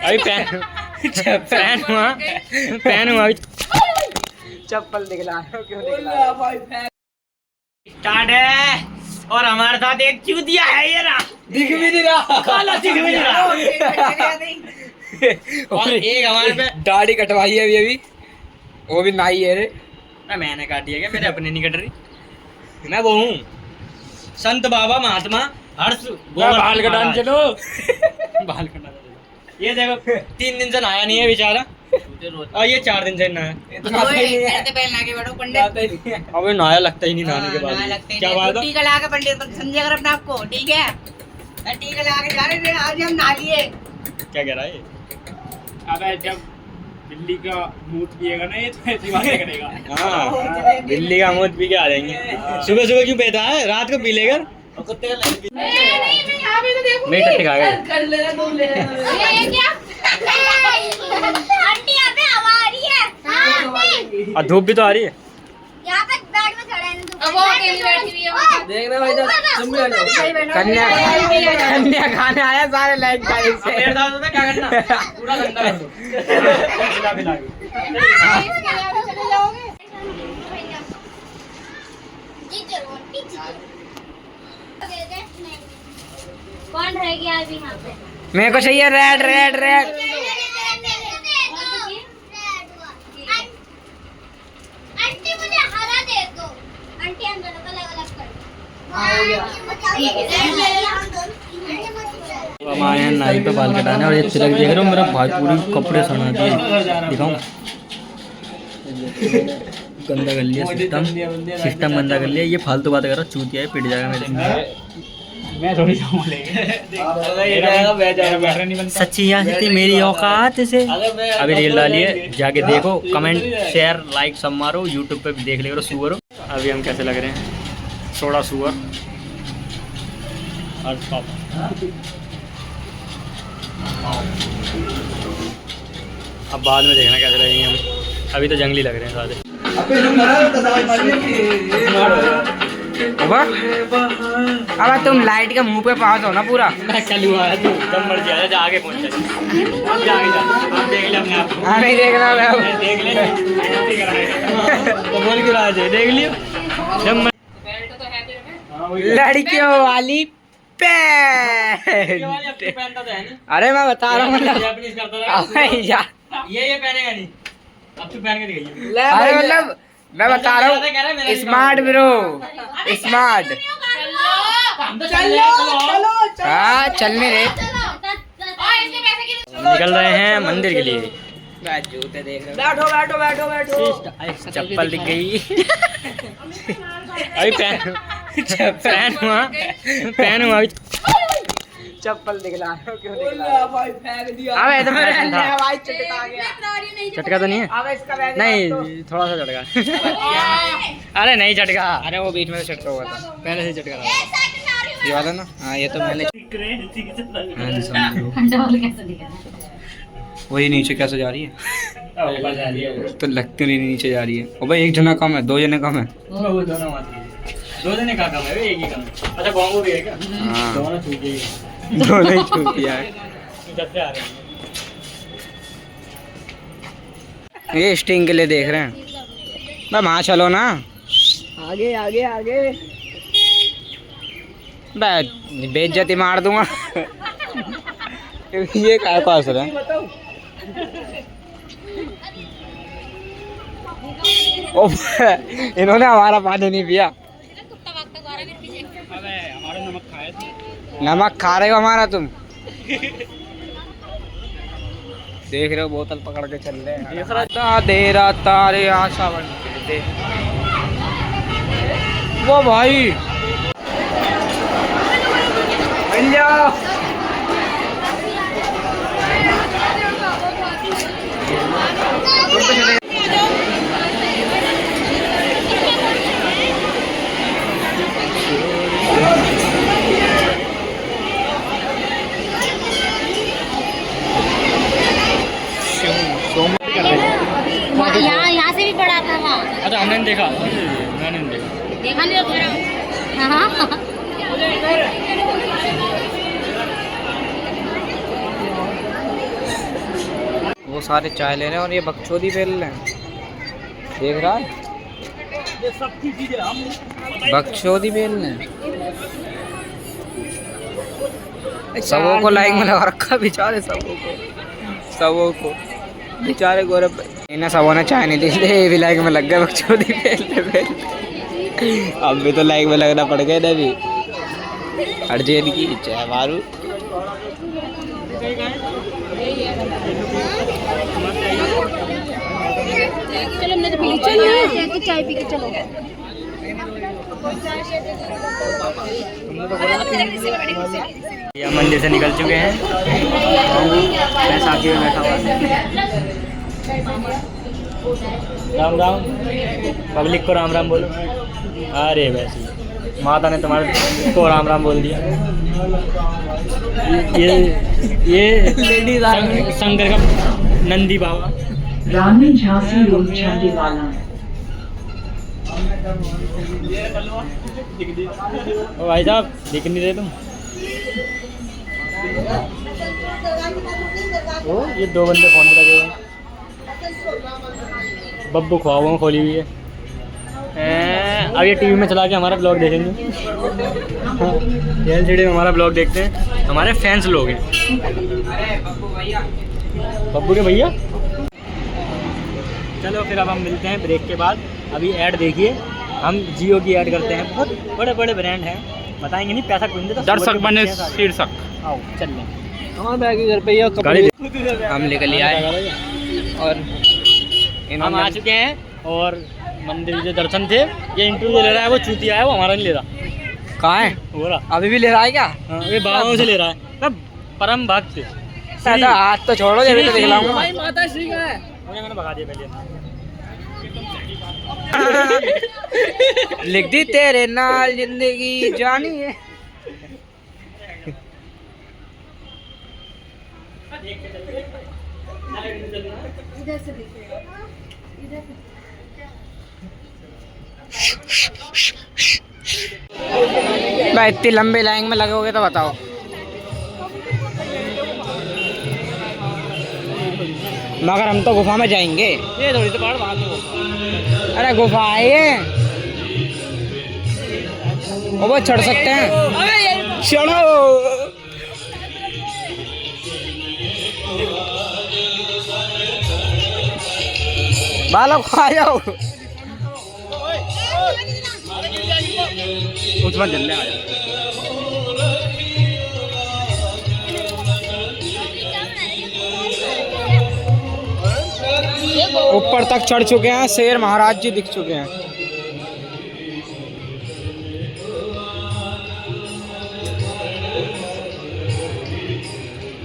अभी पहन हुआ अभी चप्पल दिखला क्यों दिखला स्टार्ट है और हमारे साथ एक चूतिया है ये रहा दिख भी नहीं रहा काला दिख भी नहीं रहा और एक हमारे पे दाढ़ी कटवाई है अभी वो भी नाई है रे मैंने काटी है क्या मेरे अपने नहीं कट रही मैं वो हूँ संत बाबा महात्मा हर्ष बाल कटाने चलो बाल कटाने ये देखो 3 दिन से नहाया नहीं है बेचारा और ये 4 दिन से नहाया अबे नहाया लगता ही नहीं नहाने के बाद क्या बात है टीका लगा के पंडित समझिए अगर अपने आप को ठीक है टीका लगा के जा रहे थे आज हम नहा लिए क्या कह रहा है अबे जब बिल्ली का मूत पिएगा ना ये तो ऐसी बातें करेगा हाँ बिल्ली का मूत पी के आ जाएंगे सुबह सुबह क्यों पीता है रात को पी लेकर कुत्ते का मैं इकट्ठे खा गए और धूप भी तो आ रही है यहाँ पे बैठ में खड़ा है वो अकेली बैठी हुई है देख रहे भाई तुम भी आ जाओ कन्या खाने आया सारे लाइट गाड़ी से मेरे साथ होता क्या करना पूरा गंदा कर दो खिला चले जाओगे कौन रह गया अभी यहाँ पे मेरे को चाहिए रेड रेड रेड आंटी मुझे हरा दे दो आंटी हम दोनों को अलग-अलग कर दो हमारे यहाँ नाई पे बाल कटाने और ये तिलक देख रहे हो मेरा भाई पूरी कपड़े सना दिए दिखाऊं गंदा कर लिया सिस्टम गंदा कर लिया ये फालतू बात कर रहा चूतिया है पिट जाएगा मेरे मैं थोड़ी सच्ची यहाँ से मेरी औकात से अभी रील डालिए जाके देखो कमेंट शेयर लाइक सब मारो यूट्यूब पे भी देख ले सुअर अभी हम कैसे लग रहे हैं सोडा सुअर अब बाद में देखना कैसे लगेंगे हम अभी तो जंगली लग रहे हैं सारे अब तुम लाइट के मुंह पे पास हो ना पूरा कल हुआ है तू जब मर्जी आ जा आगे पहुंच आप देख ले अपने आप हां नहीं देखना मैं देख ले तो बोल क्यों रहा है देख लियो जब लड़कियों वाली पैंट अरे मैं बता रहा हूँ ये पहनेगा नहीं अब तू पहन के दिखाइए अरे मतलब मैं बता रहा हूँ स्मार्ट ब्रो स्मार्ट हाँ चलने रे निकल रहे हैं मंदिर के लिए जूते देख रहे बैठो बैठो बैठो बैठो चप्पल दिख गई अभी पहन हुआ अभी चप्पल दिखला क्यों दिखला अबे तो मेरे भाई चटका आ गया चटका तो नहीं है अबे इसका नहीं थोड़ा सा चटका अरे नहीं चटका अरे वो बीच में चटका हुआ था पहले से चटका ये वाला ना हाँ ये तो मैंने वही नीचे कैसे जा रही है तो लगती नहीं नीचे जा रही है ओ भाई एक जना कम है 2 जने कम है 2 जने का कम है एक ही कम है अच्छा बॉम्बो भी है क्या हाँ दोनों ही छूट गया है जब से आ रहे हैं ये स्टिंग के लिए देख रहे हैं मैं वहाँ चलो ना आगे आगे आगे बेइज्जती मार दूंगा ये क्या पास है इन्होंने हमारा पानी नहीं पिया नमक खा रहे हो हमारा तुम देख रहे हो बोतल पकड़ के चल रहे हैं देरा तारे आशा बन वो भाई मिल जाओ यहाँ से भी बड़ा था वहाँ। अच्छा हमने नहीं देखा, मैंने नहीं देखा नहीं तो हाँ सारे चाय ले रहे हैं और ये बकचोदी बेल रहे हैं, देख रहा है, बकचोदी बेल रहे हैं। सबों को लाइक में लगा रखा बेचारे, सबों को बेचारे गोरे इन्हें सबों ने चाय नहीं दी, ये भी लाइक में लग गए बकचोदी बेलते। अब भी तो लाइक में लगना पड़ गया ना भी। अर्जेन की चाय मारू। चलो चाय पी के चलो। या मंदिर से निकल चुके हैं, मैं साथी में बैठा हुआ। राम राम पब्लिक को राम राम बोलो। अरे वैसे माता ने तुम्हारे को राम राम बोल दिया। ये शंकर का नंदी बाबा। ग्रामीण झांसी रोड छांदीवाला। ओ भाई साहब दिख नहीं रहे तुम। ओ ये दो बंदे फोन में लगे हुए हैं। बब्बू ख्वाबों खोली हुई है। अब ये टीवी में चला के हमारा ब्लॉग देखेंगे। एलसीडी में हमारा ब्लॉग देखते हैं, हमारे फैंस लोग हैं। बब्बू के भैया। चलो फिर अब हम मिलते हैं ब्रेक के बाद। अभी ऐड देखिए, हम जियो की ऐड करते हैं। बहुत बड़े बड़े ब्रांड हैं, बताएंगे नहीं, पैसा कोई नहीं देता। दर्शक बने शीर्षक। आओ चल लें। घर पे हम निकल आए और हम आ चुके हैं और मंदिर के दर्शन थे। ये इंटरव्यू ले रहा है, वो चूतिया है, वो हमारा नहीं ले रहा। कहाँ है हो रहा अभी भी ले रहा है क्या? ये बाबाओं से ले रहा है, सब परम भक्त। हाथ तो छोड़ो, जब तो देख लाऊंगा। माता श्री का है, मैंने भगा दिया पहले। लिख दी तेरे नाल जिंदगी जानी है। इधर से देखिएगा, इधर से। भाई इतनी लंबी लाइन में लगे होगे तो बताओ। मगर हम तो गुफा में जाएंगे। ये थोड़ी सी पहाड़ वहाँ से। अरे गुफा है ये, वो चढ़ सकते हैं। चढ़ो। बालों को आ जाओ। उसमें जल्दी आ जाओ। ऊपर तक चढ़ चुके हैं, शेर महाराज जी दिख चुके हैं।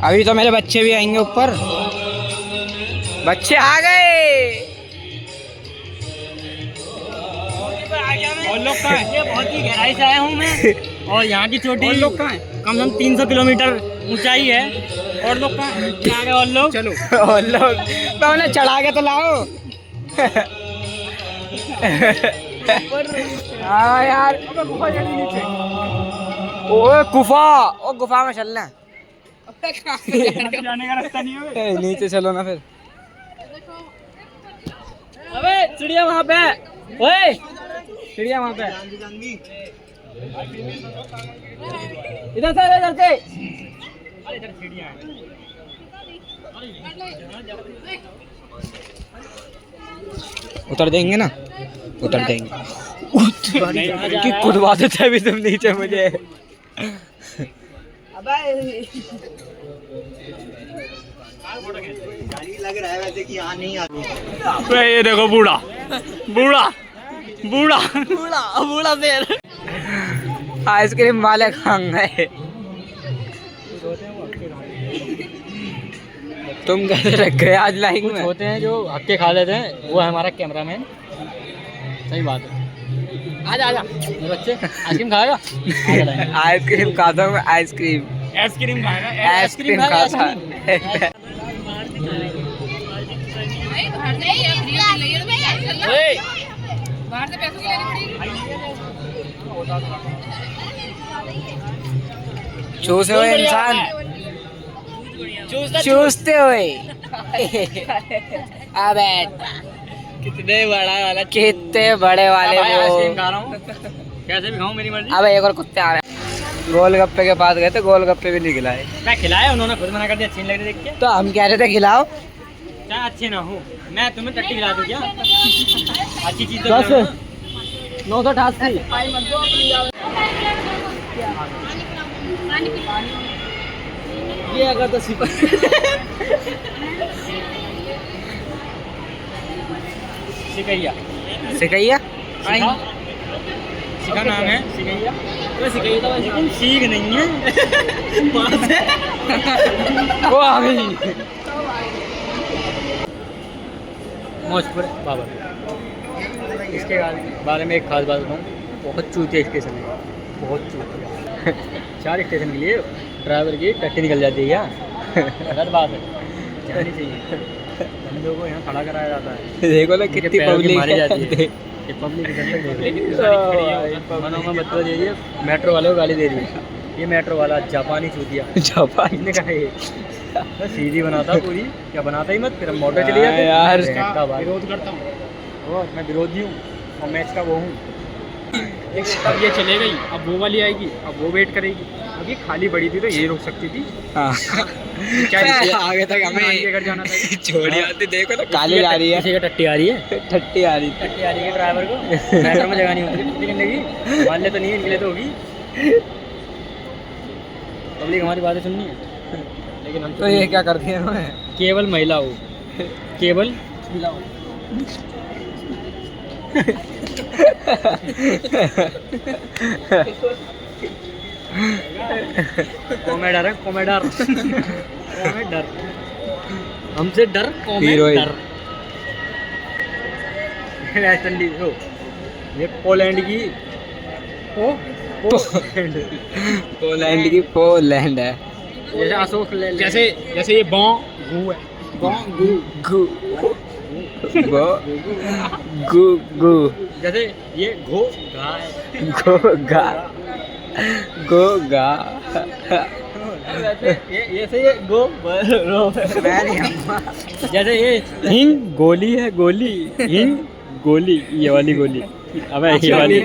अभी तो मेरे बच्चे भी आएंगे ऊपर। बच्चे आ गए। और लोग कहाँ हैं? ये बहुत ही गहराई से आया हूँ मैं, और यहाँ की चोटी और लोग कहाँ हैं? कम से कम 300 किलोमीटर ऊंचाई है। और लोग कहाँ हैं? क्या गए और लोग? चलो और लोग तो उन्हें चढ़ा के तो लाओ। हाँ यार, ओए गुफा, ओ गुफा में चलना है। जाने का रास्ता नहीं है। नीचे चलो ना फिर। अबे चिड़िया वहाँ पे, ओए चिड़िया वहाँ पे। इधर से इधर से। अरे इधर चिड़िया है। उतर देंगे ना, उतर देंगे। कि कुदवा देता है भी तुम नीचे मुझे। लग रहा है वैसे कि यहाँ नहीं आती। ये देखो बूढ़ा बूढ़ा बूढ़ा बूढ़ा बूढ़ा शेर। आइसक्रीम वाले खांग गए। तुम कैसे रख गए आज लाइक में? होते हैं जो हक्के खा लेते हैं, वो है हमारा कैमरामैन। सही बात है। आजा आजा मेरे बच्चे, आइसक्रीम खाएगा? आइसक्रीम खाता हूँ, आइसक्रीम आइसक्रीम खाएगा, आइसक्रीम खाता। चूसे हुए इंसान, चूसते हुए। अबे कितने बड़ा वाला कितने बड़े वाले भाई आइसक्रीम वो। खा रहा हूँ कैसे भी खाऊं मेरी मर्जी। अबे एक और कुत्ते आ रहे हैं। गोलगप्पे के पास गए थे, गोलगप्पे भी नहीं खिलाए। मैं खिलाया उन्होंने खुद मना कर दिया अच्छी नहीं लग रही देख के। तो हम कह रहे थे खिलाओ। चाहे अच्छे ना हो मैं तुम्हें टट्टी खिला दूं क्या अच्छी चीज तो खिलाओ ना। 988। ये अगर तो सिकैया सिकैया सिका नाम है सिकैया। तो सिकैया तो लेकिन सीख नहीं है पास है। वो आ गई। मौजपुर बाबा इसके बारे में एक खास बात बताऊँ बहुत चूतिया स्टेशन है बहुत चूतिया 4 स्टेशन के लिए ड्राइवर की टट्टी निकल जाती है क्या गलत बात है जानी चाहिए बंदों को यहाँ खड़ा कराया जाता है। देखो ना कितनी पब्लिक मारी जाती है ये पब्लिक मनों में बदला दे रही है मेट्रो वाले को गाली दे रही है ये मेट्रो वाला जापानी चूतिया जापान इसने कहा ये तो सीधी बनाता पूरी क्या बनाता ही मत फिर हम मोटर चले जाते यार। विरोध करता हूँ मैं विरोधी हूँ और मैच का वो हूँ। अब ये चले गई अब वो वाली आएगी अब वो वेट करेगी अब ये खाली पड़ी थी तो ये रुक सकती थी हाँ। क्या आगे तक हमें घर जाना था छोड़ी आती देखो ना काली जा रही है। किसी का टट्टी आ रही है ठट्टी आ रही थी। टट्टी आ रही है ड्राइवर को मेट्रो में जगह नहीं होती टट्टी करने की मान ले तो नहीं इनके लिए तो होगी पब्लिक हमारी बातें सुननी है लेकिन हम तो ये क्या करती है इन्होंने? केवल महिला हो केवल कॉमेडर है कॉमेडर कॉमेडर हमसे डर हीरोइन। कॉमेडर वेस्ट इंडीज हो ये पोलैंड की पोलैंड की पोलैंड है। जैसे अशोक जैसे जैसे ये बॉ गू है बॉ गू गु गो गु गु जैसे ये घो गा है गो गा गो गा। ये से ये गो रो मैं नहीं अम्मा। जैसे ये हिंग गोली है गोली हिंग गोली ये वाली गोली अबे ये वाली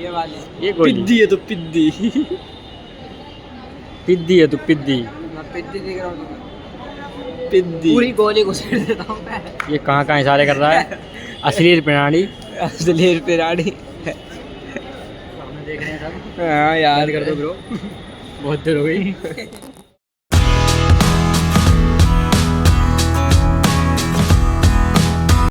ये वाली ये गोली पिद्दी है तो पिद्दी। पिद्दी है तो पिद्दी मैं पिद्दी दिख रहा हूँ पिद्दी पूरी गोली घुसेड़ देता हूँ मैं। ये कहाँ इशारे कर रहा है अश्लील प्राणी असली पिराड़ी। देख रहे हैं सब हाँ यार कर दो ब्रो बहुत देर हो गई